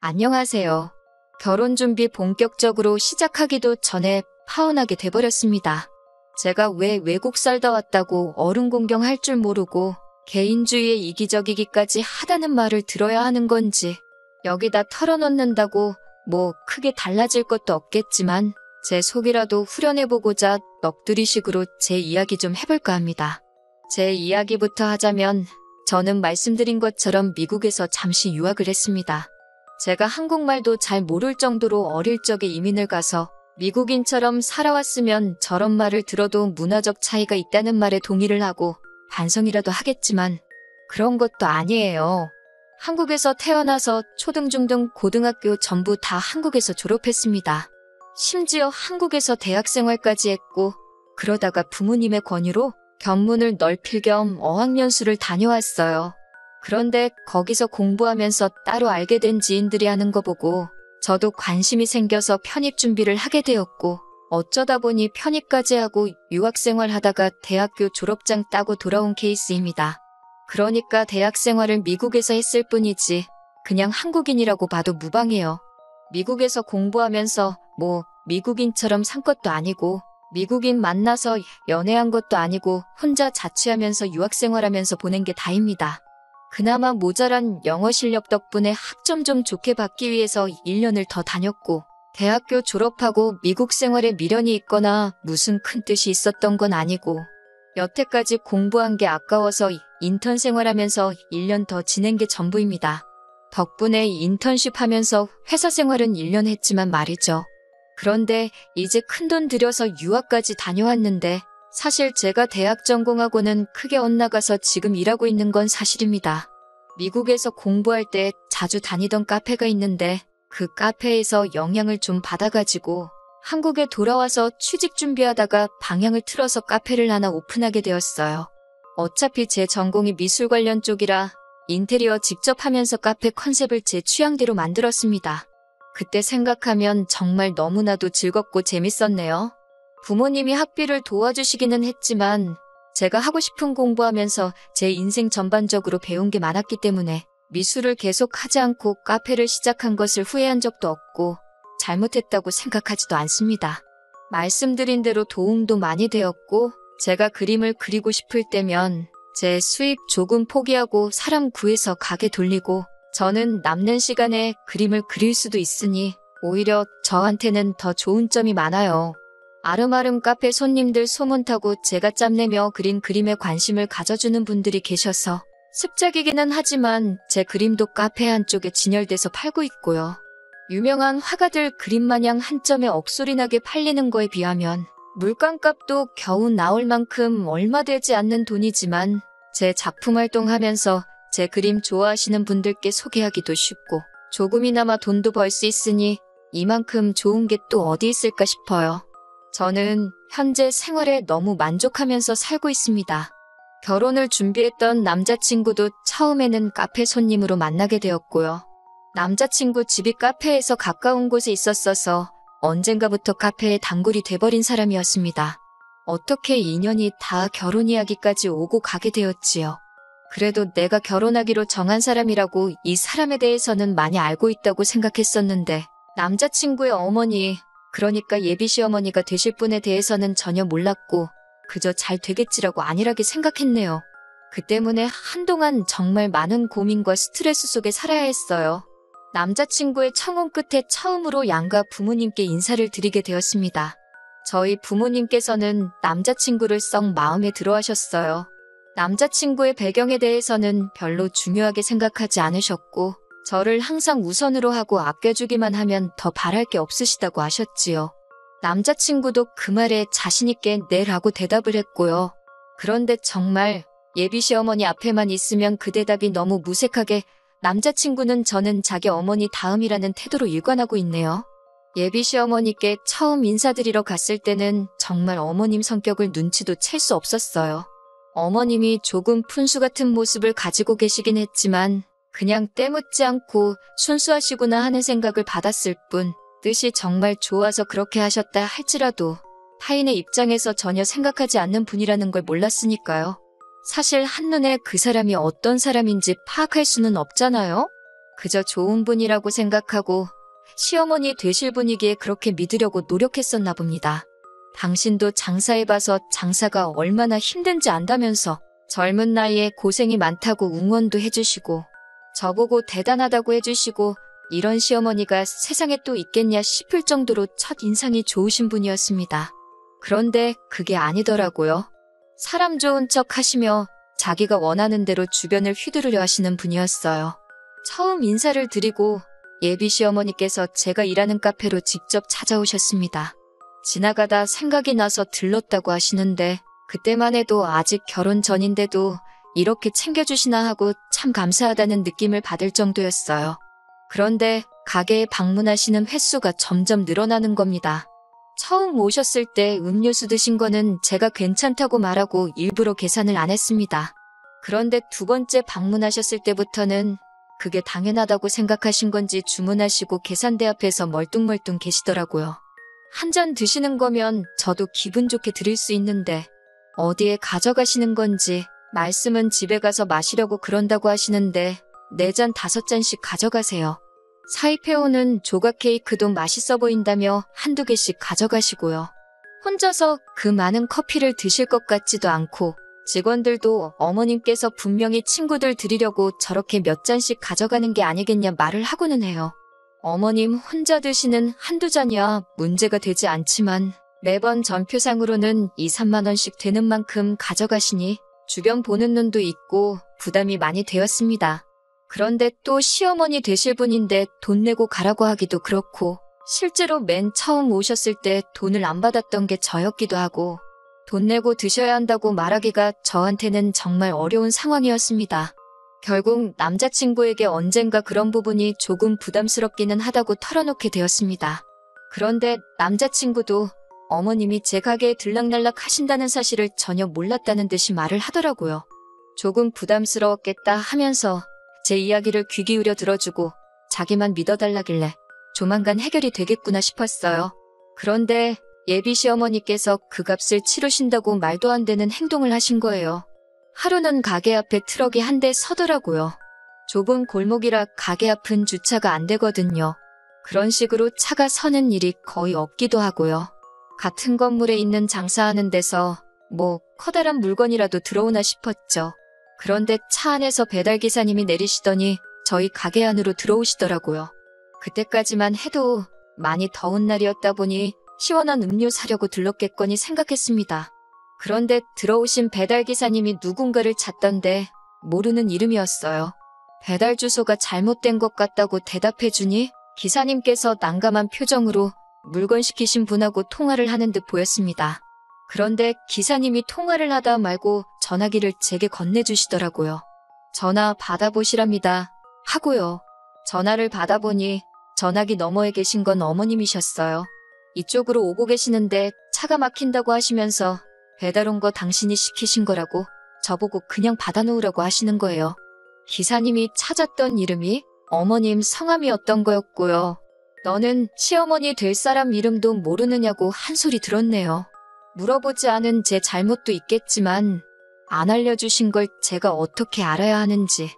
안녕하세요. 결혼 준비 본격적으로 시작하기도 전에 파혼하게 돼버렸습니다. 제가 왜 외국 살다 왔다고 어른 공경할 줄 모르고 개인주의에 이기적이기까지 하다는 말을 들어야 하는 건지, 여기다 털어놓는다고 뭐 크게 달라질 것도 없겠지만 제 속이라도 후련해보고자 넋두리식으로 제 이야기 좀 해볼까 합니다. 제 이야기부터 하자면 저는 말씀드린 것처럼 미국에서 잠시 유학을 했습니다. 제가 한국말도 잘 모를 정도로 어릴 적에 이민을 가서 미국인처럼 살아왔으면 저런 말을 들어도 문화적 차이가 있다는 말에 동의를 하고 반성이라도 하겠지만 그런 것도 아니에요. 한국에서 태어나서 초등, 중등, 고등학교 전부 다 한국에서 졸업했습니다. 심지어 한국에서 대학생활까지 했고, 그러다가 부모님의 권유로 견문을 넓힐 겸 어학연수를 다녀왔어요. 그런데 거기서 공부하면서 따로 알게 된 지인들이 하는 거 보고 저도 관심이 생겨서 편입 준비를 하게 되었고, 어쩌다 보니 편입까지 하고 유학생활 하다가 대학교 졸업장 따고 돌아온 케이스입니다. 그러니까 대학생활을 미국에서 했을 뿐이지 그냥 한국인이라고 봐도 무방해요. 미국에서 공부하면서 뭐 미국인처럼 산 것도 아니고, 미국인 만나서 연애한 것도 아니고, 혼자 자취하면서 유학생활하면서 보낸 게 다입니다. 그나마 모자란 영어 실력 덕분에 학점 좀 좋게 받기 위해서 1년을 더 다녔고, 대학교 졸업하고 미국 생활에 미련이 있거나 무슨 큰 뜻이 있었던 건 아니고, 여태까지 공부한 게 아까워서 인턴 생활하면서 1년 더 지낸 게 전부입니다. 덕분에 인턴십 하면서 회사 생활은 1년 했지만 말이죠. 그런데 이제 큰돈 들여서 유학까지 다녀왔는데, 사실 제가 대학 전공하고는 크게 엇나가서 지금 일하고 있는 건 사실입니다. 미국에서 공부할 때 자주 다니던 카페가 있는데 그 카페에서 영향을 좀 받아가지고 한국에 돌아와서 취직 준비하다가 방향을 틀어서 카페를 하나 오픈하게 되었어요. 어차피 제 전공이 미술 관련 쪽이라 인테리어 직접 하면서 카페 컨셉을 제 취향대로 만들었습니다. 그때 생각하면 정말 너무나도 즐겁고 재밌었네요. 부모님이 학비를 도와주시기는 했지만 제가 하고 싶은 공부하면서 제 인생 전반적으로 배운 게 많았기 때문에 미술을 계속 하지 않고 카페를 시작한 것을 후회한 적도 없고 잘못했다고 생각하지도 않습니다. 말씀드린 대로 도움도 많이 되었고, 제가 그림을 그리고 싶을 때면 제 수입 조금 포기하고 사람 구해서 가게 돌리고, 저는 남는 시간에 그림을 그릴 수도 있으니 오히려 저한테는 더 좋은 점이 많아요. 아름아름 카페 손님들 소문 타고 제가 짬내며 그린 그림에 관심을 가져주는 분들이 계셔서 습작이기는 하지만 제 그림도 카페 한쪽에 진열돼서 팔고 있고요. 유명한 화가들 그림 마냥 한 점에 억소리나게 팔리는 거에 비하면 물감값도 겨우 나올 만큼 얼마 되지 않는 돈이지만, 제 작품 활동하면서 제 그림 좋아하시는 분들께 소개하기도 쉽고 조금이나마 돈도 벌 수 있으니 이만큼 좋은 게 또 어디 있을까 싶어요. 저는 현재 생활에 너무 만족하면서 살고 있습니다. 결혼을 준비했던 남자친구도 처음에는 카페 손님으로 만나게 되었고요. 남자친구 집이 카페에서 가까운 곳에 있었어서 언젠가부터 카페에 단골이 돼버린 사람이었습니다. 어떻게 인연이 다 결혼 이야기까지 오고 가게 되었지요. 그래도 내가 결혼하기로 정한 사람이라고 이 사람에 대해서는 많이 알고 있다고 생각했었는데, 남자친구의 어머니, 그러니까 예비 시어머니가 되실 분에 대해서는 전혀 몰랐고 그저 잘 되겠지라고 안일하게 생각했네요. 그 때문에 한동안 정말 많은 고민과 스트레스 속에 살아야 했어요. 남자친구의 청혼 끝에 처음으로 양가 부모님께 인사를 드리게 되었습니다. 저희 부모님께서는 남자친구를 썩 마음에 들어 하셨어요. 남자친구의 배경에 대해서는 별로 중요하게 생각하지 않으셨고, 저를 항상 우선으로 하고 아껴주기만 하면 더 바랄 게 없으시다고 하셨지요. 남자친구도 그 말에 자신있게 네라고 대답을 했고요. 그런데 정말 예비 시어머니 앞에만 있으면 그 대답이 너무 무색하게 남자친구는 저는 자기 어머니 다음이라는 태도로 일관하고 있네요. 예비 시어머니께 처음 인사드리러 갔을 때는 정말 어머님 성격을 눈치도 챌 수 없었어요. 어머님이 조금 푼수 같은 모습을 가지고 계시긴 했지만 그냥 때묻지 않고 순수하시구나 하는 생각을 받았을 뿐, 뜻이 정말 좋아서 그렇게 하셨다 할지라도 타인의 입장에서 전혀 생각하지 않는 분이라는 걸 몰랐으니까요. 사실 한눈에 그 사람이 어떤 사람인지 파악할 수는 없잖아요. 그저 좋은 분이라고 생각하고 시어머니 되실 분이기에 그렇게 믿으려고 노력했었나 봅니다. 당신도 장사해봐서 장사가 얼마나 힘든지 안다면서 젊은 나이에 고생이 많다고 응원도 해주시고 저보고 대단하다고 해주시고 이런 시어머니가 세상에 또 있겠냐 싶을 정도로 첫 인상이 좋으신 분이었습니다. 그런데 그게 아니더라고요. 사람 좋은 척 하시며 자기가 원하는 대로 주변을 휘두르려 하시는 분이었어요. 처음 인사를 드리고 예비 시어머니께서 제가 일하는 카페로 직접 찾아오셨습니다. 지나가다 생각이 나서 들렀다고 하시는데 그때만 해도 아직 결혼 전인데도 이렇게 챙겨주시나 하고 참 감사하다는 느낌을 받을 정도였어요. 그런데 가게에 방문하시는 횟수가 점점 늘어나는 겁니다. 처음 오셨을 때 음료수 드신 거는 제가 괜찮다고 말하고 일부러 계산을 안 했습니다. 그런데 두 번째 방문하셨을 때부터는 그게 당연하다고 생각하신 건지 주문하시고 계산대 앞에서 멀뚱멀뚱 계시더라고요. 한 잔 드시는 거면 저도 기분 좋게 드릴 수 있는데 어디에 가져가시는 건지 말씀은 집에 가서 마시려고 그런다고 하시는데 4잔 5잔씩 가져가세요. 사입해오는 조각 케이크도 맛있어 보인다며 한두 개씩 가져가시고요. 혼자서 그 많은 커피를 드실 것 같지도 않고 직원들도 어머님께서 분명히 친구들 드리려고 저렇게 몇 잔씩 가져가는 게 아니겠냐 말을 하고는 해요. 어머님 혼자 드시는 한두 잔이야 문제가 되지 않지만 매번 전표상으로는 2, 3만 원씩 되는 만큼 가져가시니 주변 보는 눈도 있고 부담이 많이 되었습니다. 그런데 또 시어머니 되실 분인데 돈 내고 가라고 하기도 그렇고 실제로 맨 처음 오셨을 때 돈을 안 받았던 게 저였기도 하고 돈 내고 드셔야 한다고 말하기가 저한테는 정말 어려운 상황이었습니다. 결국 남자친구에게 언젠가 그런 부분이 조금 부담스럽기는 하다고 털어놓게 되었습니다. 그런데 남자친구도 어머님이 제 가게에 들락날락 하신다는 사실을 전혀 몰랐다는 듯이 말을 하더라고요. 조금 부담스러웠겠다 하면서 제 이야기를 귀 기울여 들어주고 자기만 믿어달라길래 조만간 해결이 되겠구나 싶었어요. 그런데 예비 시어머니께서 그 값을 치르신다고 말도 안 되는 행동을 하신 거예요. 하루는 가게 앞에 트럭이 한 대 서더라고요. 좁은 골목이라 가게 앞은 주차가 안 되거든요. 그런 식으로 차가 서는 일이 거의 없기도 하고요. 같은 건물에 있는 장사하는 데서 뭐 커다란 물건이라도 들어오나 싶었죠. 그런데 차 안에서 배달기사님이 내리시더니 저희 가게 안으로 들어오시더라고요. 그때까지만 해도 많이 더운 날이었다 보니 시원한 음료 사려고 들렀겠거니 생각했습니다. 그런데 들어오신 배달기사님이 누군가를 찾던데 모르는 이름이었어요. 배달 주소가 잘못된 것 같다고 대답해주니 기사님께서 난감한 표정으로 물건 시키신 분하고 통화를 하는 듯 보였습니다. 그런데 기사님이 통화를 하다 말고 전화기를 제게 건네주시더라고요. 전화 받아보시랍니다. 하고요. 전화를 받아보니 전화기 너머에 계신 건 어머님이셨어요. 이쪽으로 오고 계시는데 차가 막힌다고 하시면서 배달 온 거 당신이 시키신 거라고 저보고 그냥 받아놓으라고 하시는 거예요. 기사님이 찾았던 이름이 어머님 성함이었던 거였고요. 너는 시어머니 될 사람 이름도 모르느냐고 한 소리 들었네요. 물어보지 않은 제 잘못도 있겠지만 안 알려주신 걸 제가 어떻게 알아야 하는지.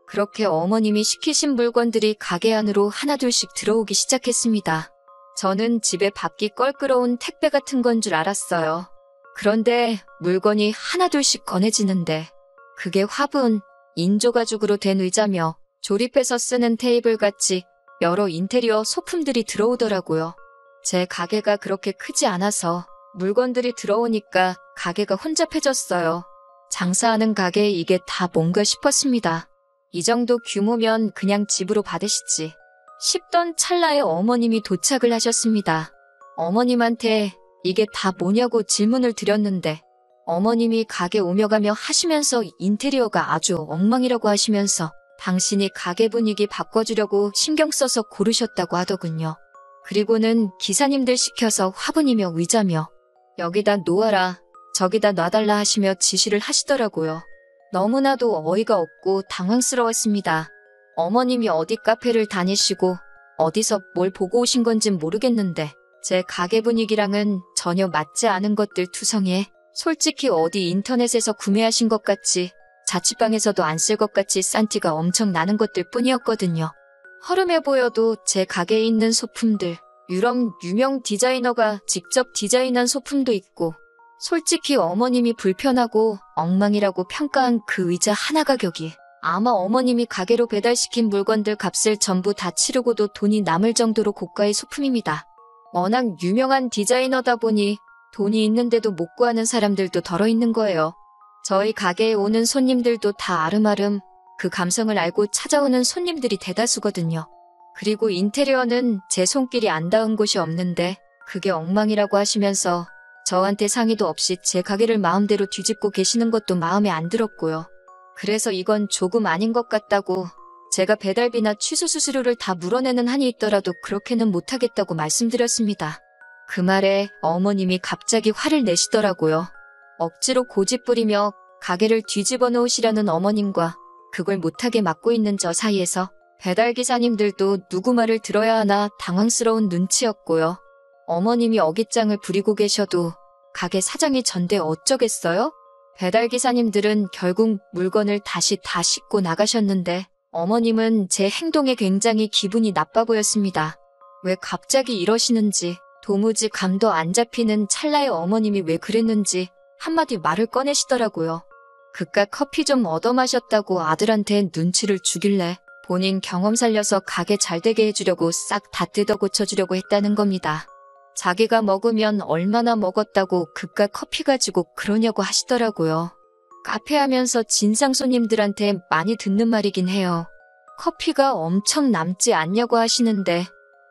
그렇게 어머님이 시키신 물건들이 가게 안으로 하나둘씩 들어오기 시작했습니다. 저는 집에 받기 껄끄러운 택배 같은 건 줄 알았어요. 그런데 물건이 하나둘씩 권해지는데 그게 화분, 인조가죽으로 된 의자며 조립해서 쓰는 테이블같이 여러 인테리어 소품들이 들어오더라고요. 제 가게가 그렇게 크지 않아서 물건들이 들어오니까 가게가 혼잡해졌어요. 장사하는 가게에 이게 다 뭔가 싶었습니다. 이 정도 규모면 그냥 집으로 받으시지 싶던 찰나에 어머님이 도착을 하셨습니다. 어머님한테 이게 다 뭐냐고 질문을 드렸는데 어머님이 가게 오며 가며 하시면서 인테리어가 아주 엉망이라고 하시면서 당신이 가게 분위기 바꿔주려고 신경 써서 고르셨다고 하더군요. 그리고는 기사님들 시켜서 화분이며 의자며 여기다 놓아라 저기다 놔달라 하시며 지시를 하시더라고요. 너무나도 어이가 없고 당황스러웠습니다. 어머님이 어디 카페를 다니시고 어디서 뭘 보고 오신 건진 모르겠는데 제 가게 분위기랑은 전혀 맞지 않은 것들 투성이에 솔직히 어디 인터넷에서 구매하신 것 같이 자취방에서도 안 쓸 것 같이 싼 티가 엄청 나는 것들 뿐이었거든요. 허름해 보여도 제 가게에 있는 소품들, 유럽 유명 디자이너가 직접 디자인한 소품도 있고, 솔직히 어머님이 불편하고 엉망이라고 평가한 그 의자 하나 가격이 아마 어머님이 가게로 배달시킨 물건들 값을 전부 다 치르고도 돈이 남을 정도로 고가의 소품입니다. 워낙 유명한 디자이너다 보니 돈이 있는데도 못 구하는 사람들도 덜어 있는 거예요. 저희 가게에 오는 손님들도 다 아름아름 그 감성을 알고 찾아오는 손님들이 대다수거든요. 그리고 인테리어는 제 손길이 안 닿은 곳이 없는데 그게 엉망이라고 하시면서 저한테 상의도 없이 제 가게를 마음대로 뒤집고 계시는 것도 마음에 안 들었고요. 그래서 이건 조금 아닌 것 같다고 제가 배달비나 취소 수수료를 다 물어내는 한이 있더라도 그렇게는 못하겠다고 말씀드렸습니다. 그 말에 어머님이 갑자기 화를 내시더라고요. 억지로 고집 부리며 가게를 뒤집어 놓으시려는 어머님과 그걸 못하게 막고 있는 저 사이에서 배달기사님들도 누구 말을 들어야 하나 당황스러운 눈치였고요. 어머님이 어깃장을 부리고 계셔도 가게 사장이 전대 어쩌겠어요? 배달기사님들은 결국 물건을 다시 다 싣고 나가셨는데 어머님은 제 행동에 굉장히 기분이 나빠 보였습니다. 왜 갑자기 이러시는지 도무지 감도 안 잡히는 찰나에 어머님이 왜 그랬는지 한마디 말을 꺼내시더라고요. 그깟 커피 좀 얻어 마셨다고 아들한테 눈치를 주길래 본인 경험 살려서 가게 잘되게 해주려고 싹 다 뜯어 고쳐주려고 했다는 겁니다. 자기가 먹으면 얼마나 먹었다고 그깟 커피 가지고 그러냐고 하시더라고요. 카페 하면서 진상 손님들한테 많이 듣는 말이긴 해요. 커피가 엄청 남지 않냐고 하시는데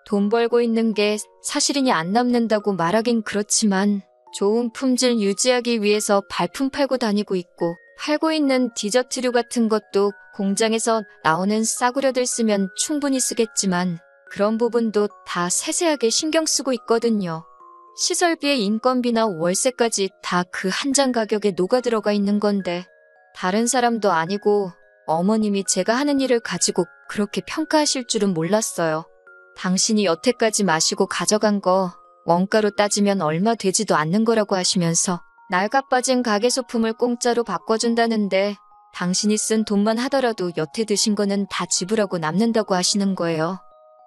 돈 벌고 있는 게 사실이니 안 남는다고 말하긴 그렇지만 좋은 품질 유지하기 위해서 발품 팔고 다니고 있고 팔고 있는 디저트류 같은 것도 공장에서 나오는 싸구려들 쓰면 충분히 쓰겠지만 그런 부분도 다 세세하게 신경 쓰고 있거든요. 시설비에 인건비나 월세까지 다 그 한 장 가격에 녹아 들어가 있는 건데 다른 사람도 아니고 어머님이 제가 하는 일을 가지고 그렇게 평가하실 줄은 몰랐어요. 당신이 여태까지 마시고 가져간 거 원가로 따지면 얼마 되지도 않는 거라고 하시면서 낡아빠진 가게 소품을 공짜로 바꿔준다는데 당신이 쓴 돈만 하더라도 여태 드신 거는 다 지불하고 남는다고 하시는 거예요.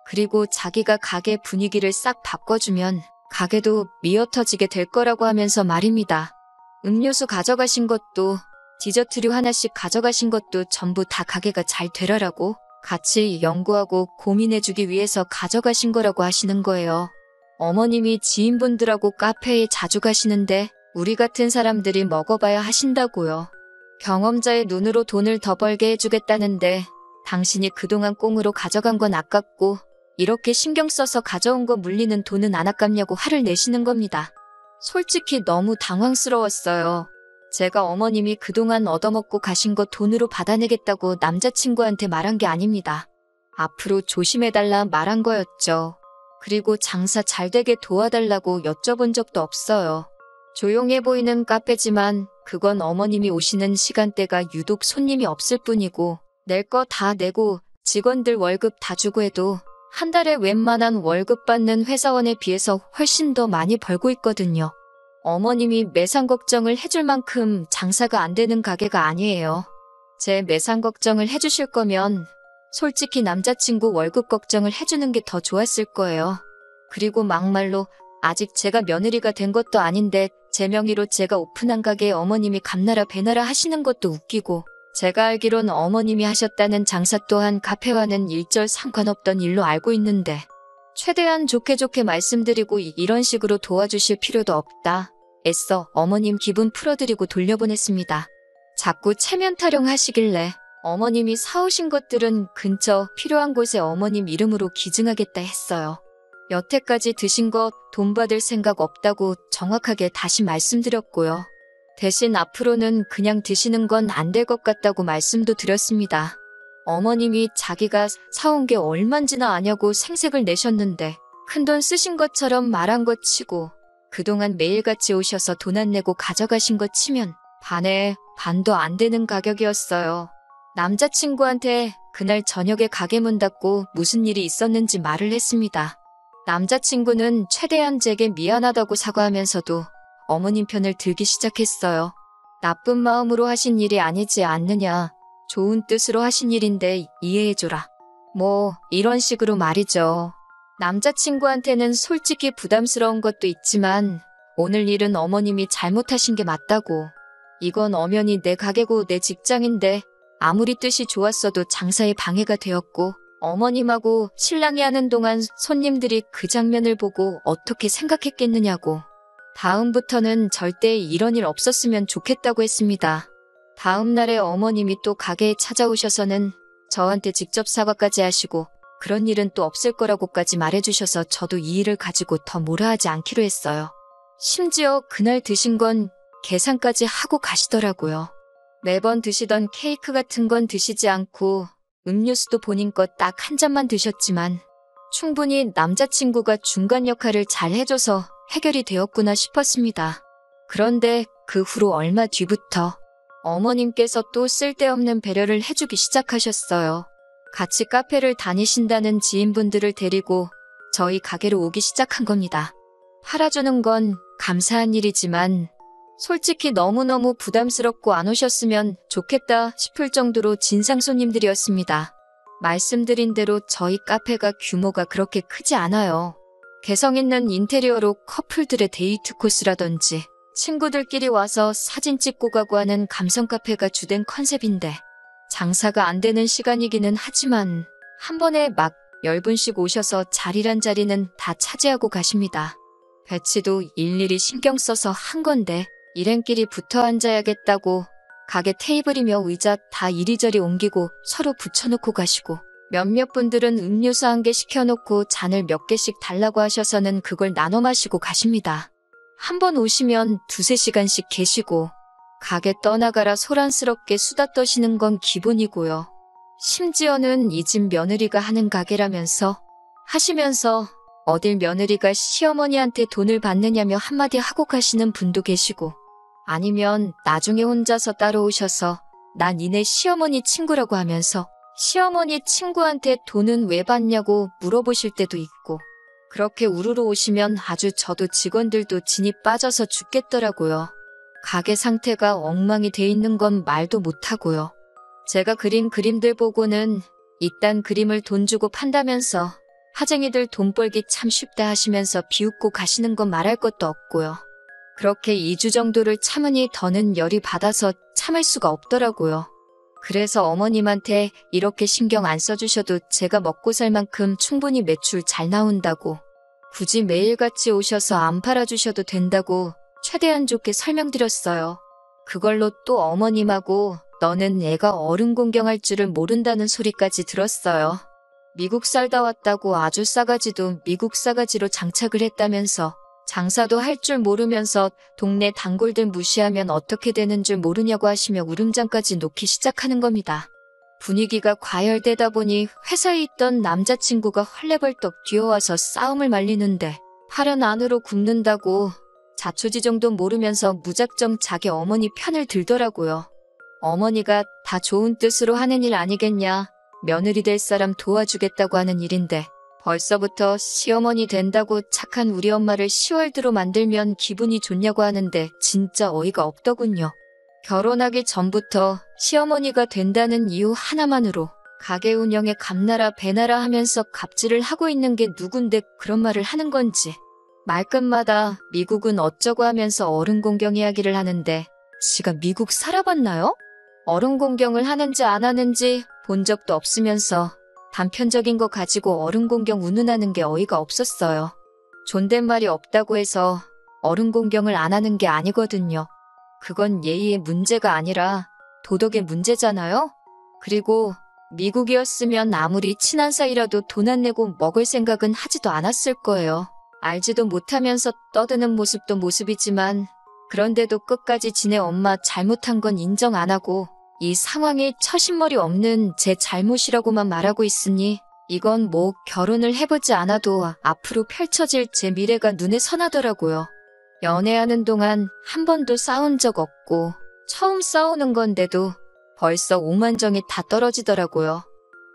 그리고 자기가 가게 분위기를 싹 바꿔주면 가게도 미어터지게 될 거라고 하면서 말입니다. 음료수 가져가신 것도 디저트류 하나씩 가져가신 것도 전부 다 가게가 잘 되라라고 같이 연구하고 고민해주기 위해서 가져가신 거라고 하시는 거예요. 어머님이 지인분들하고 카페에 자주 가시는데 우리 같은 사람들이 먹어봐야 하신다고요. 경험자의 눈으로 돈을 더 벌게 해주겠다는데 당신이 그동안 꽁으로 가져간 건 아깝고 이렇게 신경 써서 가져온 거 물리는 돈은 안 아깝냐고 화를 내시는 겁니다. 솔직히 너무 당황스러웠어요. 제가 어머님이 그동안 얻어먹고 가신 거 돈으로 받아내겠다고 남자친구한테 말한 게 아닙니다. 앞으로 조심해달라 말한 거였죠. 그리고 장사 잘되게 도와달라고 여쭤본 적도 없어요. 조용해 보이는 카페지만 그건 어머님이 오시는 시간대가 유독 손님이 없을 뿐이고 낼 거 다 내고 직원들 월급 다 주고 해도 한 달에 웬만한 월급 받는 회사원에 비해서 훨씬 더 많이 벌고 있거든요. 어머님이 매상 걱정을 해줄 만큼 장사가 안 되는 가게가 아니에요. 제 매상 걱정을 해주실 거면 솔직히 남자친구 월급 걱정을 해주는 게 더 좋았을 거예요. 그리고 막말로 아직 제가 며느리가 된 것도 아닌데 제 명의로 제가 오픈한 가게에 어머님이 감나라 배나라 하시는 것도 웃기고 제가 알기론 어머님이 하셨다는 장사 또한 카페와는 일절 상관없던 일로 알고 있는데 최대한 좋게 말씀드리고 이런 식으로 도와주실 필요도 없다. 애써 어머님 기분 풀어드리고 돌려보냈습니다. 자꾸 체면 타령하시길래 어머님이 사오신 것들은 근처 필요한 곳에 어머님 이름으로 기증하겠다 했어요. 여태까지 드신 것 돈 받을 생각 없다고 정확하게 다시 말씀드렸고요. 대신 앞으로는 그냥 드시는 건 안 될 것 같다고 말씀도 드렸습니다. 어머님이 자기가 사온 게 얼만지나 아냐고 생색을 내셨는데 큰돈 쓰신 것처럼 말한 것 치고 그동안 매일같이 오셔서 돈 안 내고 가져가신 것 치면 반에 반도 안 되는 가격이었어요. 남자친구한테 그날 저녁에 가게 문 닫고 무슨 일이 있었는지 말을 했습니다. 남자친구는 최대한 제게 미안하다고 사과하면서도 어머님 편을 들기 시작했어요. 나쁜 마음으로 하신 일이 아니지 않느냐. 좋은 뜻으로 하신 일인데 이해해줘라. 뭐 이런 식으로 말이죠. 남자친구한테는 솔직히 부담스러운 것도 있지만 오늘 일은 어머님이 잘못하신 게 맞다고. 이건 엄연히 내 가게고 내 직장인데 아무리 뜻이 좋았어도 장사에 방해가 되었고 어머님하고 신랑이 하는 동안 손님들이 그 장면을 보고 어떻게 생각했겠느냐고. 다음부터는 절대 이런 일 없었으면 좋겠다고 했습니다. 다음 날에 어머님이 또 가게에 찾아오셔서는 저한테 직접 사과까지 하시고 그런 일은 또 없을 거라고까지 말해주셔서 저도 이 일을 가지고 더 뭐라 하지 않기로 했어요. 심지어 그날 드신 건 계산까지 하고 가시더라고요. 매번 드시던 케이크 같은 건 드시지 않고 음료수도 본인 것 딱 한 잔만 드셨지만 충분히 남자친구가 중간 역할을 잘 해줘서 해결이 되었구나 싶었습니다. 그런데 그 후로 얼마 뒤부터 어머님께서 또 쓸데없는 배려를 해주기 시작하셨어요. 같이 카페를 다니신다는 지인분들을 데리고 저희 가게로 오기 시작한 겁니다. 팔아주는 건 감사한 일이지만 솔직히 너무너무 부담스럽고 안 오셨으면 좋겠다 싶을 정도로 진상 손님들이었습니다. 말씀드린 대로 저희 카페가 규모가 그렇게 크지 않아요. 개성 있는 인테리어로 커플들의 데이트 코스라든지 친구들끼리 와서 사진 찍고 가고 하는 감성 카페가 주된 컨셉인데 장사가 안 되는 시간이기는 하지만 한 번에 막 10분씩 오셔서 자리란 자리는 다 차지하고 가십니다. 배치도 일일이 신경 써서 한 건데 일행끼리 붙어 앉아야겠다고 가게 테이블이며 의자 다 이리저리 옮기고 서로 붙여놓고 가시고 몇몇 분들은 음료수 1개 시켜놓고 잔을 몇 개씩 달라고 하셔서는 그걸 나눠 마시고 가십니다. 한 번 오시면 2~3시간씩 계시고 가게 떠나가라 소란스럽게 수다 떠시는 건 기본이고요. 심지어는 이 집 며느리가 하는 가게라면서 하시면서 어딜 며느리가 시어머니한테 돈을 받느냐며 한마디 하고 가시는 분도 계시고 아니면 나중에 혼자서 따로 오셔서 난 니네 시어머니 친구라고 하면서 시어머니 친구한테 돈은 왜 받냐고 물어보실 때도 있고 그렇게 우르르 오시면 아주 저도 직원들도 진이 빠져서 죽겠더라고요. 가게 상태가 엉망이 돼 있는 건 말도 못하고요. 제가 그린 그림들 보고는 이딴 그림을 돈 주고 판다면서 하쟁이들 돈 벌기 참 쉽다 하시면서 비웃고 가시는 건 말할 것도 없고요. 그렇게 2주 정도를 참으니 더는 열이 받아서 참을 수가 없더라고요. 그래서 어머님한테 이렇게 신경 안 써주셔도 제가 먹고 살 만큼 충분히 매출 잘 나온다고 굳이 매일같이 오셔서 안 팔아주셔도 된다고 최대한 좋게 설명드렸어요. 그걸로 또 어머님하고 너는 애가 어른 공경할 줄을 모른다는 소리까지 들었어요. 미국 살다 왔다고 아주 싸가지도 미국 싸가지로 장착을 했다면서 장사도 할 줄 모르면서 동네 단골들 무시하면 어떻게 되는 줄 모르냐고 하시며 울음장까지 놓기 시작하는 겁니다. 분위기가 과열되다 보니 회사에 있던 남자친구가 헐레벌떡 뛰어와서 싸움을 말리는데 팔은 안으로 굽는다고 자초지종도 모르면서 무작정 자기 어머니 편을 들더라고요. 어머니가 다 좋은 뜻으로 하는 일 아니겠냐. 며느리 될 사람 도와주겠다고 하는 일인데 벌써부터 시어머니 된다고 착한 우리 엄마를 시월드로 만들면 기분이 좋냐고 하는데 진짜 어이가 없더군요. 결혼하기 전부터 시어머니가 된다는 이유 하나만으로 가게 운영에 감나라 배나라 하면서 갑질을 하고 있는 게 누군데 그런 말을 하는 건지. 말끝마다 미국은 어쩌고 하면서 어른 공경 이야기를 하는데 지가 미국 살아봤나요? 어른 공경을 하는지 안 하는지 본 적도 없으면서 단편적인 거 가지고 어른 공경 운운하는 게 어이가 없었어요. 존댓말이 없다고 해서 어른 공경을 안 하는 게 아니거든요. 그건 예의의 문제가 아니라 도덕의 문제잖아요? 그리고 미국이었으면 아무리 친한 사이라도 돈 안 내고 먹을 생각은 하지도 않았을 거예요. 알지도 못하면서 떠드는 모습도 모습이지만 그런데도 끝까지 지네 엄마 잘못한 건 인정 안 하고 이 상황이 처신머리 없는 제 잘못이라고만 말하고 있으니 이건 뭐 결혼을 해보지 않아도 앞으로 펼쳐질 제 미래가 눈에 선하더라고요. 연애하는 동안 한 번도 싸운 적 없고 처음 싸우는 건데도 벌써 오만정이 다 떨어지더라고요.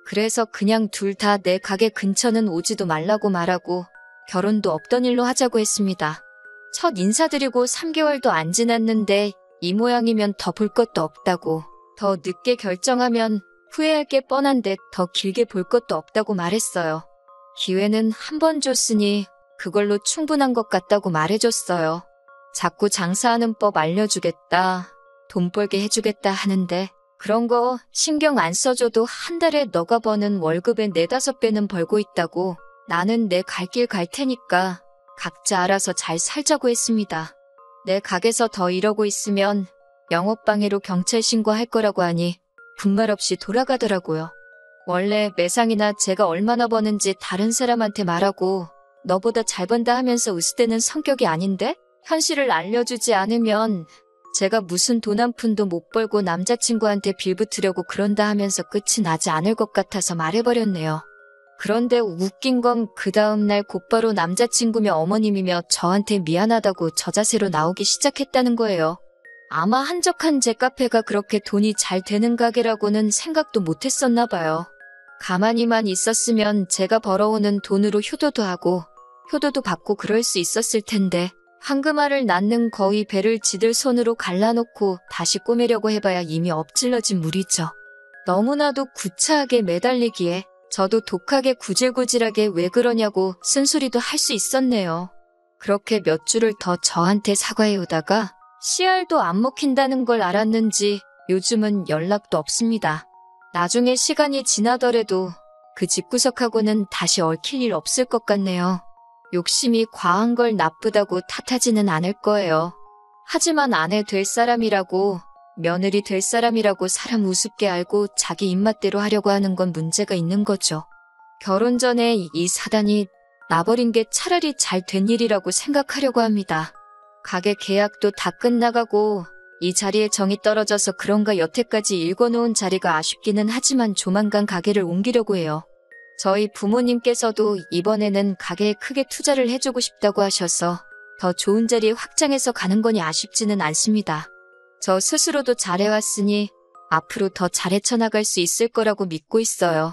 그래서 그냥 둘 다 내 가게 근처는 오지도 말라고 말하고 결혼도 없던 일로 하자고 했습니다. 첫 인사드리고 3개월도 안 지났는데 이 모양이면 더 볼 것도 없다고 더 늦게 결정하면 후회할 게 뻔한데 더 길게 볼 것도 없다고 말했어요. 기회는 한 번 줬으니 그걸로 충분한 것 같다고 말해줬어요. 자꾸 장사하는 법 알려주겠다, 돈 벌게 해주겠다 하는데 그런 거 신경 안 써줘도 한 달에 너가 버는 월급의 4~5배는 벌고 있다고. 나는 내 갈 길 갈 테니까 각자 알아서 잘 살자고 했습니다. 내 가게에서 더 이러고 있으면 영업방해로 경찰 신고할 거라고 하니 분말 없이 돌아가더라고요. 원래 매상이나 제가 얼마나 버는지 다른 사람한테 말하고 너보다 잘 번다 하면서 으스대는 성격이 아닌데 현실을 알려주지 않으면 제가 무슨 돈 한 푼도 못 벌고 남자친구한테 빌붙으려고 그런다 하면서 끝이 나지 않을 것 같아서 말해버렸네요. 그런데 웃긴 건 그 다음날 곧바로 남자친구며 어머님이며 저한테 미안하다고 저 자세로 나오기 시작했다는 거예요. 아마 한적한 제 카페가 그렇게 돈이 잘 되는 가게라고는 생각도 못했었나 봐요. 가만히만 있었으면 제가 벌어오는 돈으로 효도도 하고 효도도 받고 그럴 수 있었을 텐데 황금알을 낳는 거위 배를 지들 손으로 갈라놓고 다시 꼬매려고 해봐야 이미 엎질러진 물이죠. 너무나도 구차하게 매달리기에 저도 독하게 구질구질하게 왜 그러냐고 쓴소리도 할 수 있었네요. 그렇게 몇 주를 더 저한테 사과해오다가 씨알도 안 먹힌다는 걸 알았는지 요즘은 연락도 없습니다. 나중에 시간이 지나더라도 그 집구석하고는 다시 얽힐 일 없을 것 같네요. 욕심이 과한 걸 나쁘다고 탓하지는 않을 거예요. 하지만 아내 될 사람이라고, 며느리 될 사람이라고 사람 우습게 알고 자기 입맛대로 하려고 하는 건 문제가 있는 거죠. 결혼 전에 이 사단이 나버린 게 차라리 잘 된 일이라고 생각하려고 합니다. 가게 계약도 다 끝나가고 이 자리에 정이 떨어져서 그런가 여태까지 읽어놓은 자리가 아쉽기는 하지만 조만간 가게를 옮기려고 해요. 저희 부모님께서도 이번에는 가게에 크게 투자를 해주고 싶다고 하셔서 더 좋은 자리에 확장해서 가는 거니 아쉽지는 않습니다. 저 스스로도 잘해왔으니 앞으로 더 잘 헤쳐나갈 수 있을 거라고 믿고 있어요.